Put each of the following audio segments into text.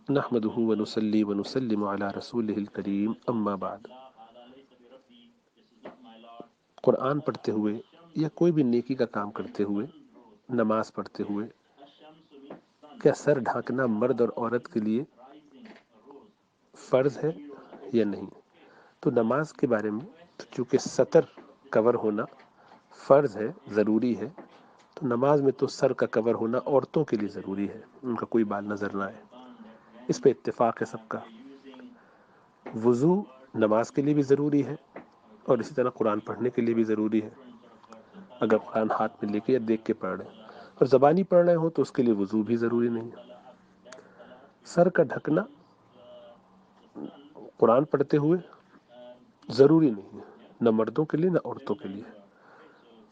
نحمده ونصلي ونسلم على رسوله الكريم اما بعد۔ قرآن پڑھتے ہوئے یا کوئی بھی نیکی کا کام کرتے ہوئے، نماز پڑھتے ہوئے، کیا سر ڈھانکنا مرد اور عورت کے لیے فرض ہے یا نہیں؟ تو نماز کے بارے میں چونکہ سطر کور ہونا فرض ہے، ضروری ہے، تو نماز میں تو سر کا کور ہونا عورتوں کے لیے ضروری ہے، ان کا کوئی بال نظر نہ آئے، اس پہ اتفاق ہے سب کا۔ وضو نماز کے لیے بھی ضروری ہے، اور اسی طرح قرآن پڑھنے کے لیے بھی ضروری ہے، اگر قرآن ہاتھ میں لے کے یا دیکھ کے پڑھ رہے ہیں، اور زبانی پڑھ رہے ہوں تو اس کے لیے وضو بھی ضروری نہیں ہے۔ سر کا ڈھکنا قرآن پڑھتے ہوئے ضروری نہیں ہے، نہ مردوں کے لیے نہ عورتوں کے لیے۔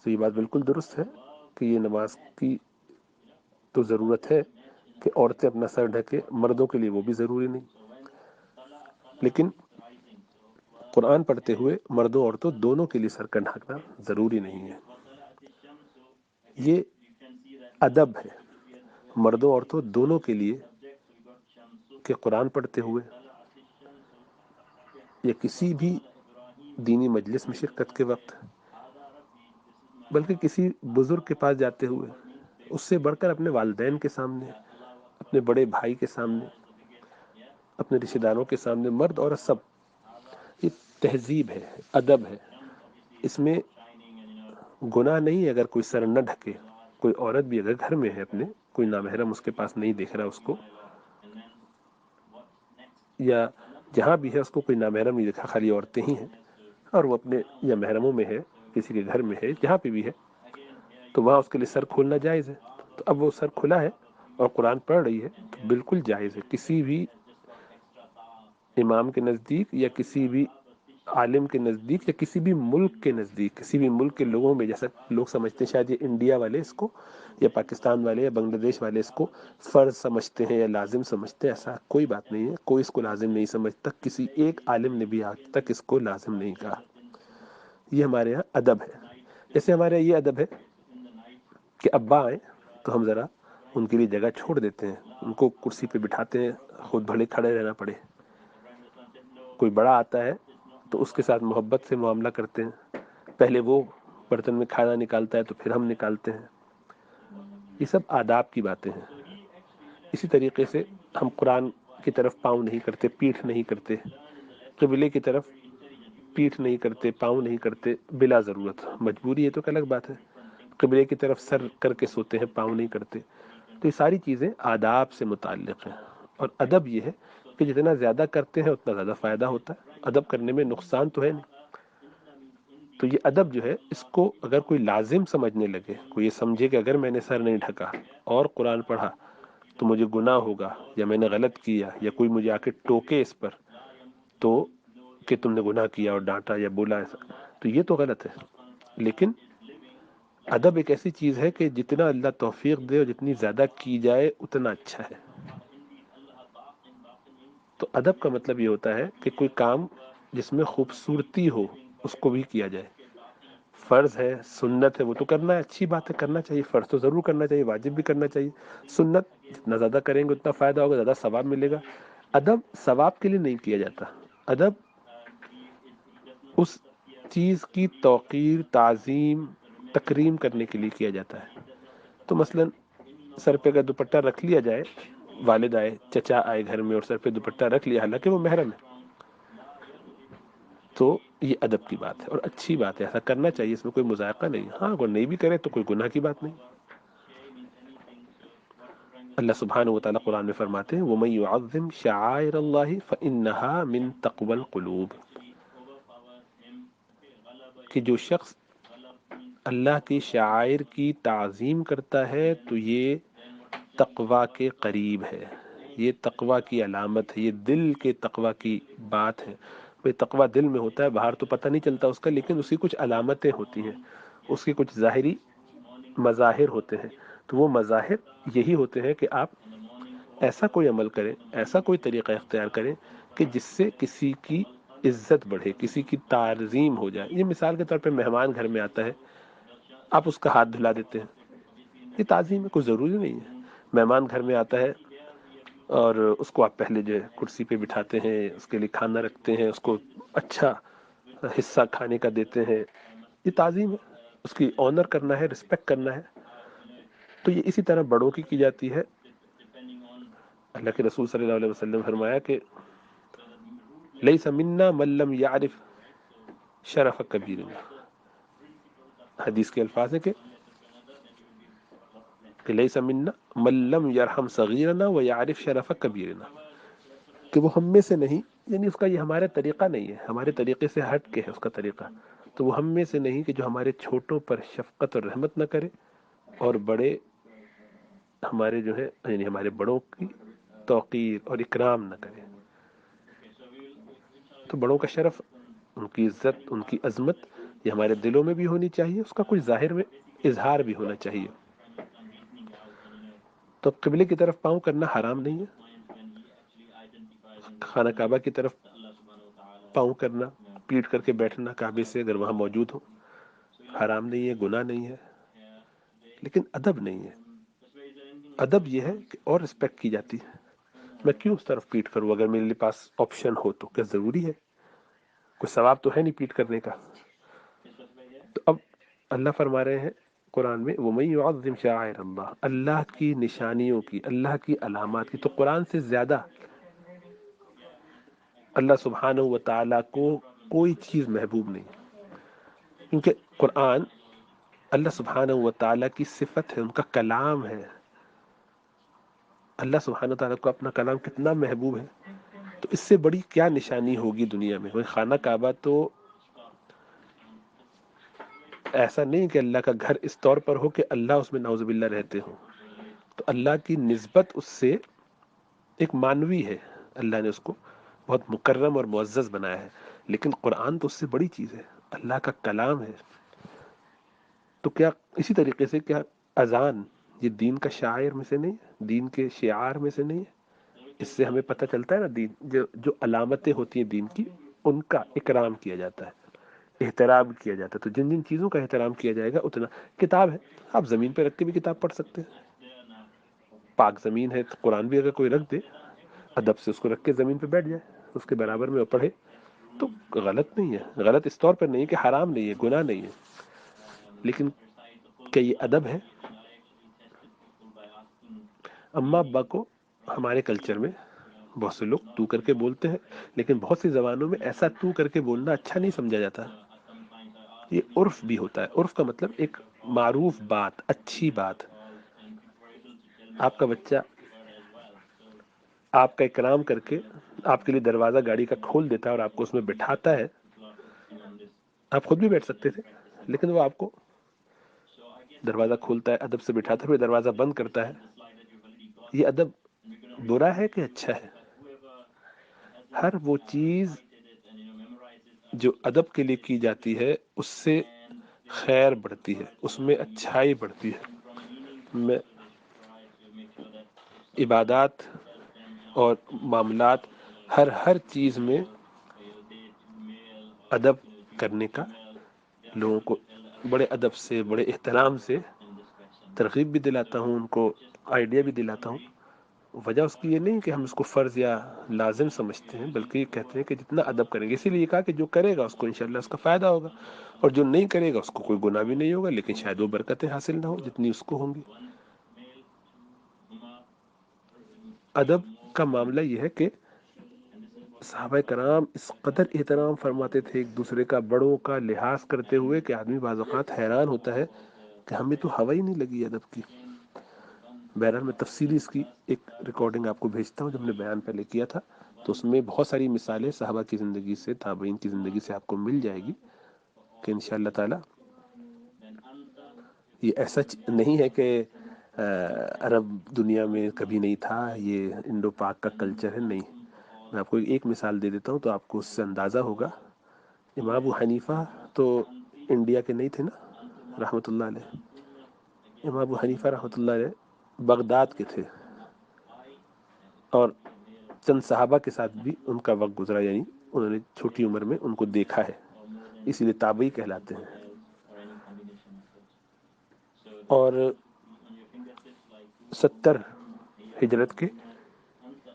تو یہ بات بالکل درست ہے کہ یہ نماز کی تو ضرورت ہے کہ عورتیں اپنا سر ڈھکے، مردوں کے لیے وہ بھی ضروری نہیں، لیکن قرآن پڑھتے ہوئے مردوں عورتوں دونوں کے لیے سر کا ڈھانکنا ضروری نہیں ہے۔ یہ ادب ہے مردوں عورتوں دونوں کے لیے کہ قرآن پڑھتے ہوئے یا کسی بھی دینی مجلس میں شرکت کے وقت، بلکہ کسی بزرگ کے پاس جاتے ہوئے، اس سے بڑھ کر اپنے والدین کے سامنے، اپنے بڑے بھائی کے سامنے، اپنے رشتہ داروں کے سامنے، مرد عورت سب، یہ تہذیب ہے، ادب ہے۔ اس میں گناہ نہیں ہے اگر کوئی سر نہ ڈھکے۔ کوئی عورت بھی اگر گھر میں ہے اپنے، کوئی نامحرم اس کے پاس نہیں دیکھ رہا اس کو، یا جہاں بھی ہے اس کو کوئی نامحرم نہیں دیکھا، خالی عورتیں ہی ہیں، اور وہ اپنے یا محرموں میں ہے، کسی کے گھر میں ہے، جہاں پہ بھی ہے، تو وہاں اس کے لیے سر کھولنا جائز ہے۔ تو اب وہ سر کھلا ہے اور قرآن پڑھ رہی ہے تو بالکل جائز ہے۔ کسی بھی امام کے نزدیک یا کسی بھی عالم کے نزدیک یا کسی بھی ملک کے نزدیک، کسی بھی ملک کے لوگوں میں، جیسا لوگ سمجھتے ہیں شاید یہ انڈیا والے اس کو یا پاکستان والے یا بنگلہ دیش والے اس کو فرض سمجھتے ہیں یا لازم سمجھتے ہیں، ایسا کوئی بات نہیں ہے، کوئی اس کو لازم نہیں سمجھتا، کسی ایک عالم نے بھی آج تک اس کو لازم نہیں کہا۔ یہ ہمارے یہاں ادب ہے۔ جیسے ہمارے یہاں یہ ادب ہے کہ ابا آئیں تو ہم ذرا ان کے لیے جگہ چھوڑ دیتے ہیں، ان کو کرسی پہ بٹھاتے ہیں، خود بھلے کھڑے رہنا پڑے۔ کوئی بڑا آتا ہے تو اس کے ساتھ محبت سے معاملہ کرتے ہیں، پہلے وہ برتن میں کھانا نکالتا ہے تو پھر ہم نکالتے ہیں۔ یہ سب آداب کی باتیں ہیں۔ اسی طریقے سے ہم قرآن کی طرف پاؤں نہیں کرتے، پیٹھ نہیں کرتے، قبلے کی طرف پیٹھ نہیں کرتے، پاؤں نہیں کرتے بلا ضرورت، مجبوری ہے تو ایک الگ بات ہے۔ قبلے کی طرف سر کر کے سوتے ہیں، پاؤں نہیں کرتے۔ تو یہ ساری چیزیں آداب سے متعلق ہیں، اور ادب یہ ہے کہ جتنا زیادہ کرتے ہیں اتنا زیادہ فائدہ ہوتا ہے، ادب کرنے میں نقصان تو ہے نہیں۔ تو یہ ادب جو ہے، اس کو اگر کوئی لازم سمجھنے لگے، کوئی یہ سمجھے کہ اگر میں نے سر نہیں ڈھکا اور قرآن پڑھا تو مجھے گناہ ہوگا، یا میں نے غلط کیا، یا کوئی مجھے آ کے ٹوکے اس پر تو کہ تم نے گناہ کیا اور ڈانٹا یا بولا ایسا، تو یہ تو غلط ہے۔ لیکن ادب ایک ایسی چیز ہے کہ جتنا اللہ توفیق دے اور جتنی زیادہ کی جائے اتنا اچھا ہے۔ تو ادب کا مطلب یہ ہوتا ہے کہ کوئی کام جس میں خوبصورتی ہو اس کو بھی کیا جائے۔ فرض ہے، سنت ہے، وہ تو کرنا ہے، اچھی بات ہے، کرنا چاہیے، فرض تو ضرور کرنا چاہیے، واجب بھی کرنا چاہیے۔ سنت جتنا زیادہ کریں گے اتنا فائدہ ہوگا، زیادہ ثواب ملے گا۔ ادب ثواب کے لیے نہیں کیا جاتا، ادب اس چیز کی توقیر، تعظیم، تکریم کرنے کے لیے کیا جاتا ہے۔ تو مثلا سر پہ اگر دوپٹہ رکھ لیا جائے، والد آئے، چچا آئے گھر میں اور سر پہ دوپٹہ رکھ لیا، حالانکہ وہ محرم ہے، تو یہ ادب کی بات ہے اور اچھی بات ہے، ایسا کرنا چاہیے، اس میں کوئی مذائقہ نہیں۔ ہاں اگر نہیں بھی کرے تو کوئی گناہ کی بات نہیں۔ اللہ سبحانہ و تعالیٰ قرآن میں فرماتے ہیں وَمَن يُعَظِّمْ شَعَائِرَ اللَّهِ فَإِنَّهَا مِن تَقْوَى الْقُلُوبِ، کہ جو شخص اللہ کی شعائر کی تعظیم کرتا ہے تو یہ تقوی کے قریب ہے، یہ تقوی کی علامت ہے، یہ دل کے تقوی کی بات ہے۔ بھئی تقوی دل میں ہوتا ہے، باہر تو پتہ نہیں چلتا اس کا، لیکن اس کی کچھ علامتیں ہوتی ہیں، اس کے کچھ ظاہری مظاہر ہوتے ہیں۔ تو وہ مظاہر یہی ہوتے ہیں کہ آپ ایسا کوئی عمل کریں، ایسا کوئی طریقہ اختیار کریں کہ جس سے کسی کی عزت بڑھے، کسی کی تعظیم ہو جائے۔ یہ مثال کے طور پہ مہمان گھر میں آتا ہے، آپ اس کا ہاتھ دھلا دیتے ہیں، یہ تعظیم ہے، کوئی ضروری نہیں ہے۔ مہمان گھر میں آتا ہے، اور اس کو آپ پہلے جو ہے کرسی پہ بٹھاتے ہیں، اس کے لیے کھانا رکھتے ہیں، اس کو اچھا حصہ کھانے کا دیتے ہیں، یہ تعظیم ہے، اس کی آنر کرنا ہے، رسپیکٹ کرنا ہے. تو یہ اسی طرح بڑوں کی جاتی ہے. اللہ کے رسول صلی اللہ علیہ وسلم فرمایا کہ لیس منا من لم یعرف شرف کبیرنا. حدیث کے الفاظ ہیں کہ لیس منا من لم یرحم صغیرنا ویعرف شرف کبیرنا، کہ وہ ہم میں سے نہیں، یعنی اس کا یہ ہمارا طریقہ نہیں ہے، ہمارے طریقے سے ہٹ کے ہے اس کا طریقہ. تو وہ ہم میں سے نہیں کہ جو ہمارے چھوٹوں پر شفقت اور رحمت نہ کرے، اور بڑے ہمارے جو ہے یعنی ہمارے بڑوں کی توقیر اور اکرام نہ کرے. تو بڑوں کا شرف، ان کی عزت، ان کی عظمت یہ ہمارے دلوں میں بھی ہونی چاہیے، اس کا کچھ ظاہر میں اظہار بھی ہونا چاہیے. تو قبلے کی طرف پاؤں کرنا حرام نہیں ہے، خانہ کعبہ کی طرف پاؤں کرنا، پیٹ کر کے بیٹھنا کعبے سے اگر وہاں موجود ہو، حرام نہیں ہے، گناہ نہیں ہے، لیکن ادب نہیں ہے. ادب یہ ہے کہ اور رسپیکٹ کی جاتی ہے. میں کیوں اس طرف پیٹ کروں اگر میرے پاس آپشن ہو تو؟ کیا ضروری ہے؟ کوئی ثواب تو ہے نہیں پیٹ کرنے کا. تو اب اللہ فرما رہے ہیں قرآن میں وَمَن يُعَظِّمْ شَعَائِرَ اللَّهِ، اللہ کی نشانیوں کی، اللہ کی علامات کی. تو قرآن سے زیادہ اللہ سبحانہ و تعالیٰ کو کوئی چیز محبوب نہیں، کیونکہ قرآن اللہ سبحانہ و تعالیٰ کی صفت ہے، ان کا کلام ہے. اللہ سبحانہ و تعالیٰ کو اپنا کلام کتنا محبوب ہے، تو اس سے بڑی کیا نشانی ہوگی دنیا میں؟ خانہ کعبہ تو ایسا نہیں کہ اللہ کا گھر اس طور پر ہو کہ اللہ اس میں نعوذ باللہ رہتے ہوں. تو اللہ کی نسبت اس سے ایک مانوی ہے، اللہ نے اس کو بہت مکرم اور معزز بنایا ہے. لیکن قرآن تو اس سے بڑی چیز ہے، اللہ کا کلام ہے. تو کیا اسی طریقے سے کیا اذان یہ دین کا شاعر میں سے نہیں ہے، دین کے شعار میں سے نہیں ہے؟ اس سے ہمیں پتہ چلتا ہے نا، دین جو علامتیں ہوتی ہیں دین کی، ان کا اکرام کیا جاتا ہے، احترام کیا جاتا ہے. تو جن جن چیزوں کا احترام کیا جائے گا اتنا. کتاب ہے، آپ زمین پہ رکھ کے بھی کتاب پڑھ سکتے ہیں. پاک زمین ہے تو قرآن بھی اگر کوئی رکھ دے، ادب سے اس کو رکھ کے زمین پہ بیٹھ جائے، اس کے برابر میں وہ پڑھے، تو غلط نہیں ہے. غلط اس طور پر نہیں کہ حرام نہیں ہے، گناہ نہیں ہے، لیکن کہ یہ ادب ہے. اما ابا کو ہمارے کلچر میں بہت سے لوگ تو کر کے بولتے ہیں، لیکن بہت سی زبانوں میں ایسا تو کر کے بولنا اچھا نہیں سمجھا جاتا. یہ عرف بھی ہوتا ہے. عرف کا مطلب ایک معروف بات، اچھی بات. آپ کا بچہ آپ کا اکرام کر کے آپ کے لیے دروازہ گاڑی کا کھول دیتا ہے اور آپ کو اس میں بٹھاتا ہے. آپ خود بھی بیٹھ سکتے تھے، لیکن وہ آپ کو دروازہ کھولتا ہے، ادب سے بٹھاتا ہے، پھر دروازہ بند کرتا ہے. یہ ادب برا ہے کہ اچھا ہے؟ ہر وہ چیز جو ادب کے لیے کی جاتی ہے اس سے خیر بڑھتی ہے، اس میں اچھائی بڑھتی ہے. میں عبادات اور معاملات ہر چیز میں ادب کرنے کا لوگوں کو بڑے ادب سے، بڑے احترام سے ترغیب بھی دلاتا ہوں، ان کو آئیڈیا بھی دلاتا ہوں. وجہ اس کی یہ نہیں کہ ہم اس کو فرض یا لازم سمجھتے ہیں، بلکہ یہ کہتے ہیں کہ جتنا ادب کریں گے. اسی لیے کہا کہ جو کرے گا اس کو انشاءاللہ اس کا فائدہ ہوگا، اور جو نہیں کرے گا اس کو کوئی گناہ بھی نہیں ہوگا، لیکن شاید وہ برکتیں حاصل نہ ہو جتنی اس کو ہوں گی. ادب کا معاملہ یہ ہے کہ صحابہ کرام اس قدر احترام فرماتے تھے ایک دوسرے کا، بڑوں کا لحاظ کرتے ہوئے، کہ آدمی بعض اوقات حیران ہوتا ہے کہ ہمیں تو ہوا ہی نہیں لگی ادب کی. بہرحال میں تفصیلی اس کی ایک ریکارڈنگ آپ کو بھیجتا ہوں، جب میں نے بیان پہلے کیا تھا تو اس میں بہت ساری مثالیں صحابہ کی زندگی سے، تابعین کی زندگی سے آپ کو مل جائے گی، کہ انشاءاللہ تعالی یہ ایسا نہیں ہے کہ عرب دنیا میں کبھی نہیں تھا، یہ انڈو پاک کا کلچر ہے. نہیں، میں آپ کو ایک مثال دے دیتا ہوں تو آپ کو اس سے اندازہ ہوگا. امام ابو حنیفہ تو انڈیا کے نہیں تھے نا، رحمۃ اللہ علیہ. امام ابو حنیفہ رحمۃ اللہ علیہ بغداد کے تھے، اور چند صحابہ کے ساتھ بھی ان کا وقت گزرا، یعنی انہوں نے چھوٹی عمر میں ان کو دیکھا ہے، اسی لیے تابعی کہلاتے ہیں. اور 70 ہجرت کے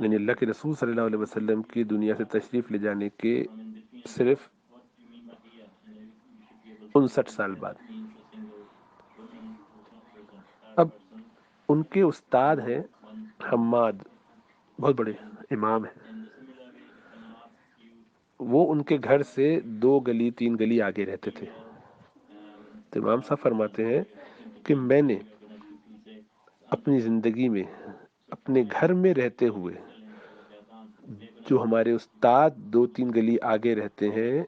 یعنی اللہ کے رسول صلی اللہ علیہ وسلم کی دنیا سے تشریف لے جانے کے صرف 59 سال بعد۔ اب ان کے استاد ہیں حماد، بہت بڑے امام ہیں، وہ ان کے گھر سے 2 گلی 3 گلی آگے رہتے تھے۔ تو امام صاحب فرماتے ہیں کہ میں نے اپنی زندگی میں اپنے گھر میں رہتے ہوئے جو ہمارے استاد 2-3 گلی آگے رہتے ہیں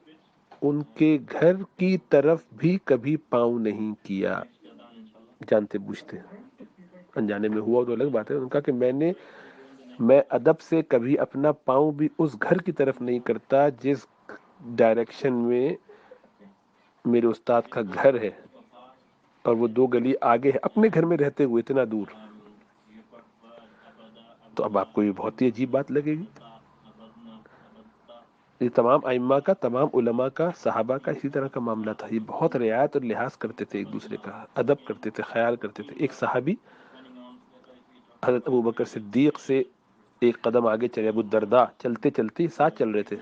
ان کے گھر کی طرف بھی کبھی پاؤں نہیں کیا، جانتے بوجھتے، انجانے میں ہوا تو الگ بات ہے۔ ان کا کہ میں ادب سے کبھی اپنا پاؤں بھی اس گھر کی طرف نہیں کرتا جس ڈائریکشن میں میرے استاد کا گھر ہے، اور وہ 2 گلی آگے ہے، اپنے گھر میں رہتے ہوئے اتنا دور۔ تو اب آپ کو یہ بہت ہی عجیب بات لگے گی۔ یہ تمام ائمہ کا، تمام علماء کا، صحابہ کا اسی طرح کا معاملہ تھا۔ یہ بہت رعایت اور لحاظ کرتے تھے، ایک دوسرے کا ادب کرتے تھے، خیال کرتے تھے۔ ایک صحابی حضرت ابوبکر صدیق سے ایک قدم آگے چلے، ابو الدرداء، چلتے چلتے ساتھ چل رہے تھے،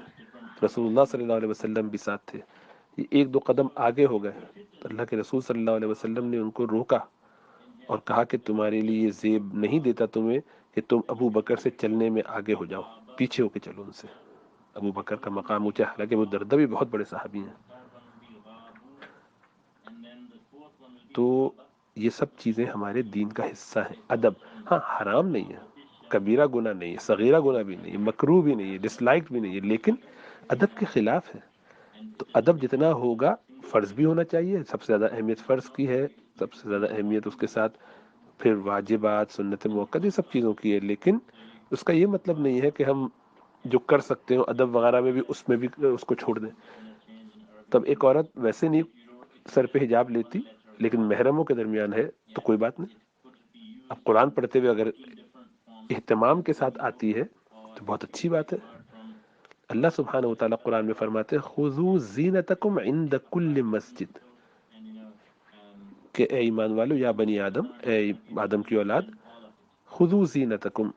رسول اللہ صلی اللہ علیہ وسلم بھی ساتھ تھے، یہ 1-2 قدم آگے ہو گئے تو اللہ کے رسول صلی اللہ علیہ وسلم نے ان کو روکا اور کہا کہ تمہارے لیے یہ زیب نہیں دیتا تمہیں کہ تم ابو بکر سے چلنے میں آگے ہو جاؤ، پیچھے ہو کے چلو ان سے۔ ابو بکر کا مقام اونچا، حالانکہ ابو الدرداء بھی بہت بڑے صحابی ہیں۔ تو یہ سب چیزیں ہمارے دین کا حصہ ہیں۔ ادب ہاں حرام نہیں ہے، کبیرہ گناہ نہیں ہے، صغیرہ گناہ بھی نہیں ہے، مکروہ بھی نہیں ہے، ڈس لائکڈ بھی نہیں ہے، لیکن ادب کے خلاف ہے۔ تو ادب جتنا ہوگا، فرض بھی ہونا چاہیے، سب سے زیادہ اہمیت فرض کی ہے، سب سے زیادہ اہمیت اس کے ساتھ پھر واجبات، سنت موقع، یہ سب چیزوں کی ہے، لیکن اس کا یہ مطلب نہیں ہے کہ ہم جو کر سکتے ہو ادب وغیرہ میں بھی اس میں بھی اس کو چھوڑ دیں۔ تب ایک عورت ویسے نہیں سر پہ حجاب لیتی لیکن محرموں کے درمیان ہے تو کوئی بات نہیں، اب قرآن پڑھتے ہوئے اگر اہتمام کے ساتھ آتی ہے تو بہت اچھی بات ہے۔ اللہ سبحانہ و تعالیٰ قرآن میں فرماتے ہیں خذوا زینتکم عند کل مسجد، کہ اے ایمان والو، یا بنی آدم، اے آدم کی اولاد، خذوا زینتکم،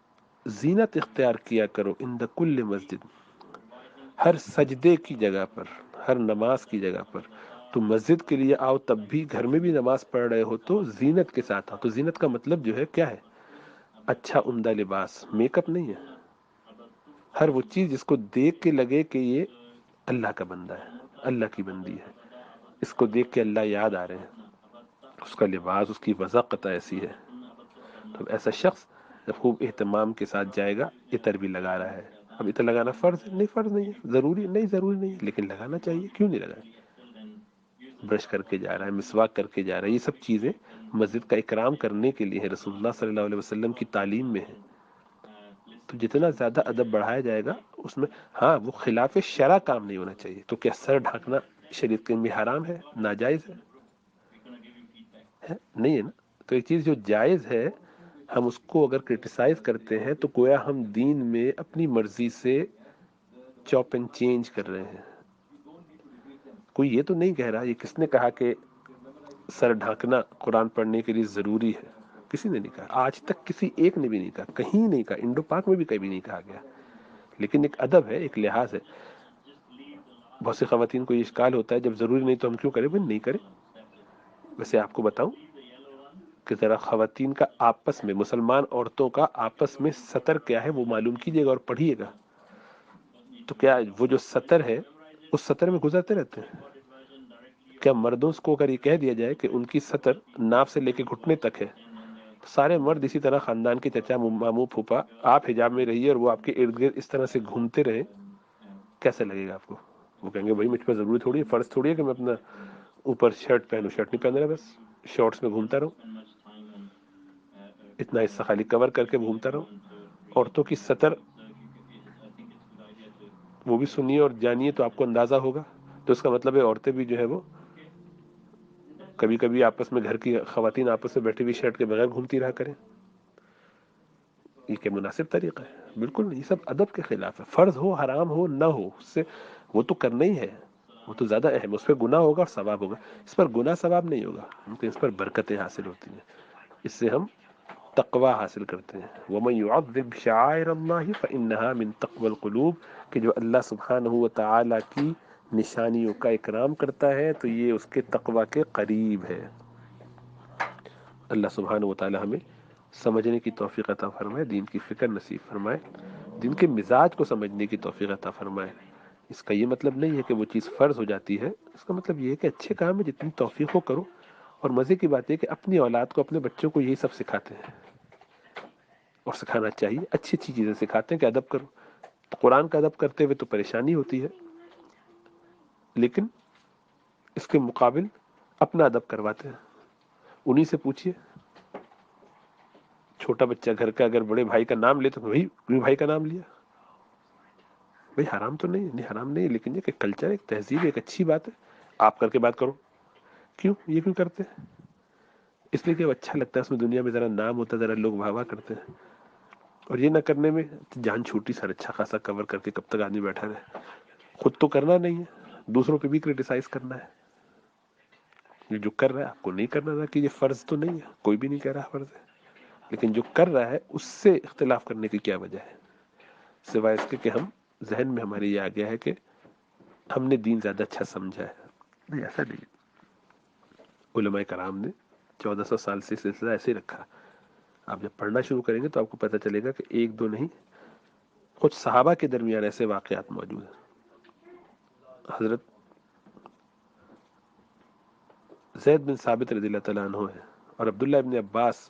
زینت اختیار کیا کرو، عند کل مسجد، ہر سجدے کی جگہ پر، ہر نماز کی جگہ پر۔ تو مسجد کے لیے آؤ تب بھی، گھر میں بھی نماز پڑھ رہے ہو تو زینت کے ساتھ آؤ۔ تو زینت کا مطلب جو ہے کیا ہے؟ اچھا عمدہ لباس، میک اپ نہیں ہے، ہر وہ چیز جس کو دیکھ کے لگے کہ یہ اللہ کا بندہ ہے، اللہ کی بندی ہے، اس کو دیکھ کے اللہ یاد آ رہے ہیں، اس کا لباس، اس کی وضاقت ایسی ہے۔ تو ایسا شخص جب خوب اہتمام کے ساتھ جائے گا، عطر بھی لگا رہا ہے، اب عطر لگانا فرض ہے؟ نہیں فرض نہیں ہے، ضروری نہیں، ضروری نہیں، لیکن لگانا چاہیے، کیوں نہیں لگائے؟ برش کر کے جا رہا ہے، مسواک کر کے جا رہا ہے، یہ سب چیزیں مسجد کا اکرام کرنے کے لیے ہے، رسول اللہ صلی اللہ علیہ وسلم کی تعلیم میں ہے۔ تو جتنا زیادہ ادب بڑھایا جائے گا اس میں، ہاں وہ خلاف شرع کام نہیں ہونا چاہیے۔ تو کیا سر ڈھانکنا شریعت میں حرام ہے، ناجائز ہے؟ نہیں ہے نا۔ تو ایک چیز جو جائز ہے، ہم اس کو اگر کرٹیسائز کرتے ہیں تو گویا ہم دین میں اپنی مرضی سے چاپ اینڈ چینج کر رہے ہیں۔ کوئی یہ تو نہیں کہہ رہا، یہ کس نے کہا کہ سر ڈھانکنا قرآن پڑھنے کے لیے ضروری ہے؟ کسی نے نہیں کہا، آج تک کسی ایک نے بھی نہیں کہا، کہیں نہیں کہا، انڈو پاک میں بھی کبھی نہیں کہا گیا، لیکن ایک ادب ہے، ایک لحاظ ہے۔ بہت سی خواتین کو یہ اشکال ہوتا ہے جب ضروری نہیں تو ہم کیوں کریں؟ بھائی نہیں کریں۔ ویسے آپ کو بتاؤں کہ ذرا خواتین کا آپس میں، مسلمان عورتوں کا آپس میں سطر کیا ہے وہ معلوم کیجیے گا اور پڑھیے گا، تو کیا وہ جو سطر ہے اس سطر میں گزرتے رہتے ہیں؟ کیا مردوں کو اگر یہ کہہ دیا جائے کہ ان کی سطر ناف سے لے کے گھٹنے تک ہے، تو سارے مرد اسی طرح خاندان کے چچا، ماموں، پھوپھا، آپ حجاب میں رہیے اور وہ آپ کے ارد گرد اس طرح سے گھومتے رہے، کیسے لگے گا آپ کو؟ وہ کہیں گے بھائی مجھ پہ ضروری تھوڑی ہے، فرض تھوڑی ہے کہ میں اپنا اوپر شرٹ پہنوں، شرٹ نہیں پہن رہا، بس شارٹس میں گھومتا رہوں، اتنا حصہ خالی کور کر کے گھومتا رہوں۔ عورتوں کی سطر وہ بھی سنیے اور جانیے تو آپ کو اندازہ ہوگا۔ تو اس کا مطلب ہے عورتیں بھی جو ہے وہ کبھی کبھی آپس میں، گھر کی خواتین آپس میں بیٹھی ہوئی شرٹ کے بغیر گھومتی رہا کریں، یہ کیا مناسب طریقہ ہے؟ بالکل نہیں، یہ سب ادب کے خلاف ہے۔ فرض ہو، حرام ہو، نہ ہو، اس سے وہ تو کرنا ہی ہے، وہ تو زیادہ اہم، اس پہ گناہ ہوگا اور ثواب ہوگا۔ اس پر گناہ ثواب نہیں ہوگا، لیکن اس پر برکتیں حاصل ہوتی ہیں، اس سے ہم تقوی حاصل کرتے ہیں. وَمَن يُعَظِّمْ شَعَائِرَ اللَّهِ فَإِنَّهَا مِن تَقْوَى الْقُلُوبِ کہ جو اللہ سبحانہ و تعالی کی نشانیوں کا اکرام کرتا ہے تو یہ اس کے تقوی کے قریب ہے. اللہ سبحانہ و تعالی ہمیں سمجھنے کی توفیق عطا فرمائے، دین کی فکر نصیب فرمائے، دین کے مزاج کو سمجھنے کی توفیق عطا فرمائے. اس کا یہ مطلب نہیں ہے کہ وہ چیز فرض ہو جاتی ہے، اس کا مطلب یہ ہے کہ اچھے کام میں جتنی توفیق ہو کرو. اور مزے کی بات ہے کہ اپنی اولاد کو، اپنے بچوں کو یہی سب سکھاتے ہیں اور سکھانا چاہیے. اچھی اچھی چیزیں سکھاتے ہیں کہ ادب کرو. تو قرآن کا ادب کرتے ہوئے تو پریشانی ہوتی ہے، لیکن اس کے مقابل اپنا ادب کرواتے ہیں. انہی سے پوچھیے، چھوٹا بچہ گھر کا اگر بڑے بھائی کا نام لے تو بھائی بڑے بھائی کا نام لیا، بھائی حرام تو نہیں حرام نہیں، لیکن یہ کہ کلچر، ایک تہذیب، ایک اچھی بات ہے. آپ کر کے بات کرو. کیوں یہ کیوں کرتے ہیں؟ اس لیے کہ وہ اچھا لگتا ہے، اس میں دنیا میں ذرا نام ہوتا ہے، ذرا لوگ واہ واہ کرتے ہیں. اور یہ نہ کرنے میں جان چھوٹی، سر اچھا خاصا کور کر کے کب تک آدمی بیٹھا رہے. خود تو کرنا نہیں ہے، دوسروں پہ بھی کرٹیسائز کرنا ہے. یہ جو کر رہا ہے آپ کو نہیں کرنا تھا، کہ یہ فرض تو نہیں ہے، کوئی بھی نہیں کہہ رہا فرض ہے، لیکن جو کر رہا ہے اس سے اختلاف کرنے کی کیا وجہ ہے، سوائے اس کے کہ ہم ذہن میں ہمارے یہ آ گیا ہے کہ ہم نے دین زیادہ اچھا سمجھا ہے. نہیں، ایسا نہیں. علماء کرام نے 1400 سال سے سلسلہ ایسے رکھا. آپ جب پڑھنا شروع کریں گے تو آپ کو پتہ چلے گا کہ ایک دو نہیں، کچھ صحابہ کے درمیان ایسے واقعات موجود ہیں. حضرت زید بن ثابت رضی اللہ تعالیٰ عنہ ہے اور عبداللہ ابن عباس،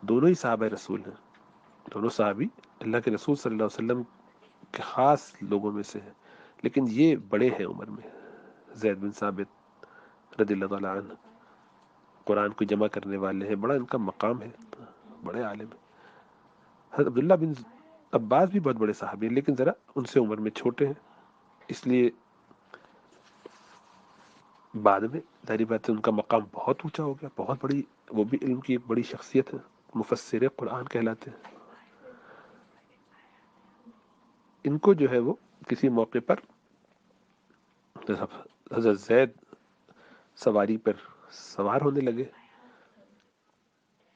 دونوں ہی صحابہ رسول ہیں. دونوں صحابی اللہ کے رسول صلی اللہ علیہ وسلم کے خاص لوگوں میں سے ہیں، لیکن یہ بڑے ہیں عمر میں. زید بن ثابت رضی اللہ تعالیٰ عنہ قرآن کو جمع کرنے والے ہیں، بڑا ان کا مقام ہے، بڑے عالم ہیں. حضرت عبداللہ بن عباس بھی بہت بڑے صحابی ہیں، لیکن ذرا ان سے عمر میں چھوٹے ہیں. اس لیے بعد میں ظاہری بات ہے ان کا مقام بہت اونچا ہو گیا، بہت بڑی، وہ بھی علم کی ایک بڑی شخصیت ہے، مفسر قرآن کہلاتے ہیں. ان کو جو ہے وہ کسی موقع پر حضرت زید سواری پر سوار ہونے لگے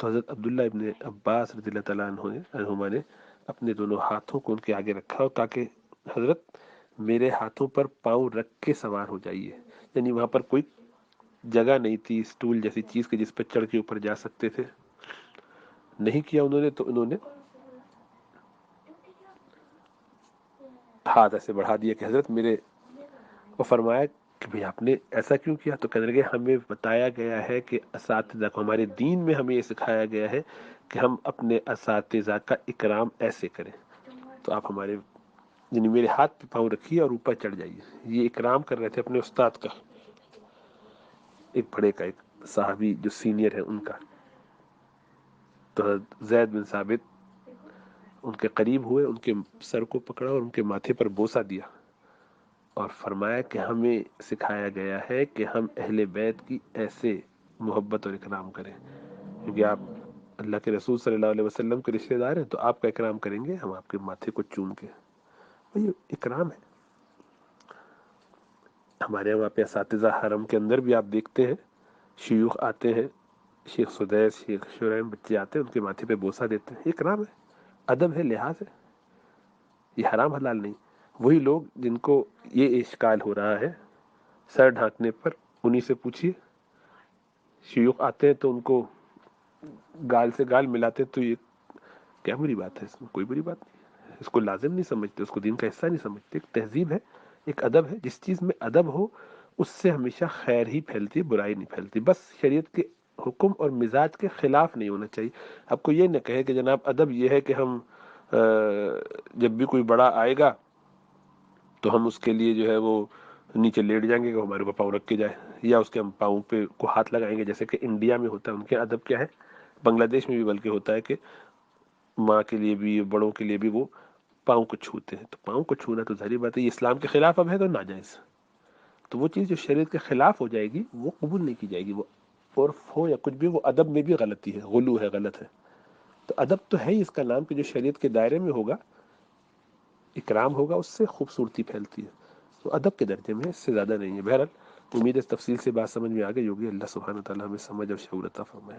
تو حضرت عبداللہ ابن عباس رضی اللہ تعالیٰ عنہما نے اپنے دونوں ہاتھوں کو ان کے آگے رکھا اور کہا کہ حضرت میرے ہاتھوں پر پاؤں رکھ کے سوار ہو جائیے. یعنی وہاں پر کوئی جگہ نہیں تھی اسٹول جیسی چیز کے جس پہ چڑھ کے اوپر جا سکتے تھے. نہیں کیا انہوں نے، تو انہوں نے ہاتھ ایسے بڑھا دیا کہ حضرت میرے، وہ فرمایا کہ بھئی آپ نے ایسا کیوں کیا؟ تو کہنے لگے ہمیں بتایا گیا ہے کہ اساتذہ کو، ہمارے دین میں ہمیں یہ سکھایا گیا ہے کہ ہم اپنے اساتذہ کا اکرام ایسے کریں. تو آپ ہمارے، یعنی میرے ہاتھ پہ پاؤں رکھیے اور اوپر چڑھ جائیے. یہ اکرام کر رہے تھے اپنے استاد کا، ایک بڑے کا، ایک صحابی جو سینئر ہے ان کا. تو زید بن ثابت ان کے قریب ہوئے، ان کے سر کو پکڑا اور ان کے ماتھے پر بوسہ دیا اور فرمایا کہ ہمیں سکھایا گیا ہے کہ ہم اہل بیت کی ایسے محبت اور اکرام کریں، کیونکہ آپ اللہ کے رسول صلی اللہ علیہ وسلم کے رشتہ دار ہیں، تو آپ کا اکرام کریں گے ہم آپ کے ماتھے کو چوم کے. یہ اکرام ہے. ہمارے وہاں پہ اساتذہ حرم کے اندر بھی آپ دیکھتے ہیں شیوخ آتے ہیں، شیخ سدیس، شیخ شریم، بچے آتے ہیں ان کے ماتھے پہ بوسہ دیتے ہیں. یہ اکرام ہے، ادب ہے، لحاظ ہے. یہ حرام حلال نہیں. وہی لوگ جن کو یہ اشکال ہو رہا ہے سر ڈھانکنے پر، انہی سے پوچھیے. شیوخ آتے ہیں تو ان کو گال سے گال ملاتے، تو یہ کیا بری بات ہے؟ اس میں کوئی بری بات نہیں. اس کو لازم نہیں سمجھتے، اس کو دین کا حصہ نہیں سمجھتے. ایک تہذیب ہے، ایک ادب ہے. جس چیز میں ادب ہو اس سے ہمیشہ خیر ہی پھیلتی، برائی نہیں پھیلتی. بس شریعت کے حکم اور مزاج کے خلاف نہیں ہونا چاہیے. آپ کو یہ نہ کہے کہ جناب ادب یہ ہے کہ ہم جب بھی کوئی بڑا آئے گا تو ہم اس کے لیے جو ہے وہ نیچے لیٹ جائیں گے کہ ہمارے اوپر پاؤں رکھ کے جائے، یا اس کے ہم پاؤں پہ کو ہاتھ لگائیں گے، جیسے کہ انڈیا میں ہوتا ہے. ان کے ادب کیا ہے، بنگلہ دیش میں بھی بلکہ ہوتا ہے کہ ماں کے لیے بھی، بڑوں کے لیے بھی وہ پاؤں کو چھوتے ہیں. تو پاؤں کو چھونا تو ظاہری بات ہے یہ اسلام کے خلاف اب ہے، تو ناجائز. تو وہ چیز جو شریعت کے خلاف ہو جائے گی وہ قبول نہیں کی جائے گی. وہ عرف ہو یا کچھ بھی، وہ ادب میں بھی غلطی ہے، غلو ہے، غلط ہے. تو ادب تو ہے ہی اس کا نام کہ جو شریعت کے دائرے میں ہوگا، اکرام ہوگا، اس سے خوبصورتی پھیلتی ہے. تو ادب کے درجے میں، اس سے زیادہ نہیں ہے. بہرحال امید ہے تفصیل سے بات سمجھ میں آ گئی ہوگی. اللہ سبحانہ و تعالیٰ ہمیں سمجھ اور شعور عطا فرمائے.